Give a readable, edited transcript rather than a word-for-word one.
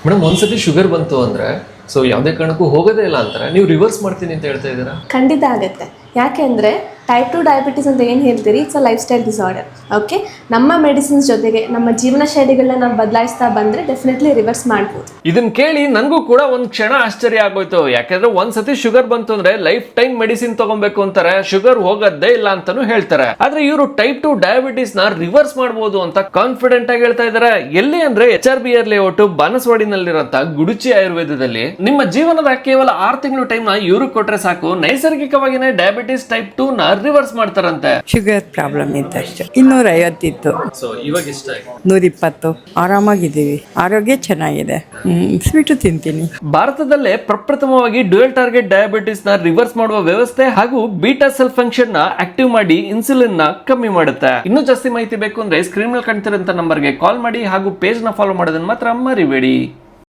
Madam ಒಂದ್ಸತಿ sugar ಬಂತು ಅಂದ್ರೆ ಸೊ ಯಾವುದೇ ಕಾರಣಕ್ಕೂ ಹೋಗೋದೇ ಇಲ್ಲ ಅಂತಾರೆ, ನೀವು ರಿವರ್ಸ್ ಮಾಡ್ತೀನಿ ಅಂತ ಹೇಳ್ತಾ ಇದ್ದೀರಾ? ಖಂಡಿತ ಆಗುತ್ತೆ. ಯಾಕೆ ಅಂದರೆ ಟೈಪ್ 2 ಡಯಾಬಿಟಿಸ್ ಅಂತ ಏನು ಹೇಳ್ತೀರಿ, it's a life style disorder. Okay, ನಮ್ಮ ಮೆಡಿಸಿನ್ಸ್ ಜೊತೆಗೆ ನಮ್ಮ ಜೀವನ ಶೈಲಿಗಳನ್ನ ನಾವು ಬದಲಾಯಿಸ್ತಾ ಬಂದರೆ ಡೆಫಿನೆಟ್ಲಿ ರಿವರ್ಸ್ ಮಾಡ್ಬೋದು. ಇದನ್ನ ಕೇಳಿ ನನಗೂ ಕೂಡ ಒಂದ್ ಕ್ಷಣ ಆಶ್ಚರ್ಯ ಆಗೋಯ್ತು. ಯಾಕಂದ್ರೆ ಒಂದ್ಸತಿ ಶುಗರ್ ಬಂತು ಅಂದ್ರೆ ಲೈಫ್ ಟೈಮ್ ಮೆಡಿಸಿನ್ ತಗೊಬೇಕು ಅಂತಾರೆ, ಶುಗರ್ ಹೋಗೋದೇ ಇಲ್ಲ ಅಂತಾನು ಹೇಳ್ತಾರೆ. ಆದ್ರೆ ಇವರು ಟೈಪ್ 2 ಡಯಾಬಿಟಿಸ್ ನ ರಿವರ್ಸ್ ಮಾಡಬಹುದು ಅಂತ ಕಾನ್ಫಿಡೆಂಟ್ ಆಗಿ ಹೇಳ್ತಾ ಇದ್ದಾರೆ. ಎಲ್ಲಿ ಅಂದ್ರೆ HRBR ಲೇಔಟ್ ಬಾನಸವಾಡಿನಲ್ಲಿರುವಂತ ಗುಡುಚಿ ಆಯುರ್ವೇದದಲ್ಲಿ ನಿಮ್ಮ ಜೀವನದ ಕೇವಲ 6 ತಿಂಗಳು ಟೈಮ್ ನ ಇವ್ರಿಗೆ ಕೊಟ್ರೆ ಸಾಕು, ನೈಸರ್ಗಿಕವಾಗಿನೇ ಡಯಾಬಿಟಿಸ್ ಟೈಪ್ 2 ನ ರಿವರ್ಸ್ ಮಾಡ್ತಾರಂತೆ. ಶುಗರ್ ಪ್ರಾಬ್ಲಮ್ ಇತ್ತಷ್ಟೇ, 250 ಇತ್ತು, ಸೊ ಇವಾಗ ಇಷ್ಟ 120. ಆರಾಮಾಗಿದ್ದೀವಿ, ಆರೋಗ್ಯ ಚೆನ್ನಾಗಿದೆ. ಸ್ವೀಟು ತಿಂತೀನಿ. ಭಾರತದಲ್ಲೇ ಪ್ರಪ್ರಥಮವಾಗಿ ಡ್ಯುಯಲ್ ಟಾರ್ಗೆಟ್ ಡಯಾಬಿಟಿಸ್ ನ ರಿವರ್ಸ್ ಮಾಡುವ ವ್ಯವಸ್ಥೆ ಹಾಗೂ ಬೀಟಾ ಸೆಲ್ ಫಂಕ್ಷನ್ ನ ಆಕ್ಟಿವ್ ಮಾಡಿ ಇನ್ಸುಲಿನ್ ನ ಕಮ್ಮಿ ಮಾಡುತ್ತೆ. ಇನ್ನೂ ಜಾಸ್ತಿ ಮಾಹಿತಿ ಬೇಕು ಅಂದ್ರೆ ಸ್ಕ್ರೀನ್ ಮೇಲೆ ಕಾಣ್ತಿರೋಂತ ನಂಬರ್ಗೆ ಕಾಲ್ ಮಾಡಿ ಹಾಗೂ ಪೇಜ್ ನ ಫಾಲೋ ಮಾಡೋದನ್ನ ಮಾತ್ರ ಮರಿಬೇಡಿ.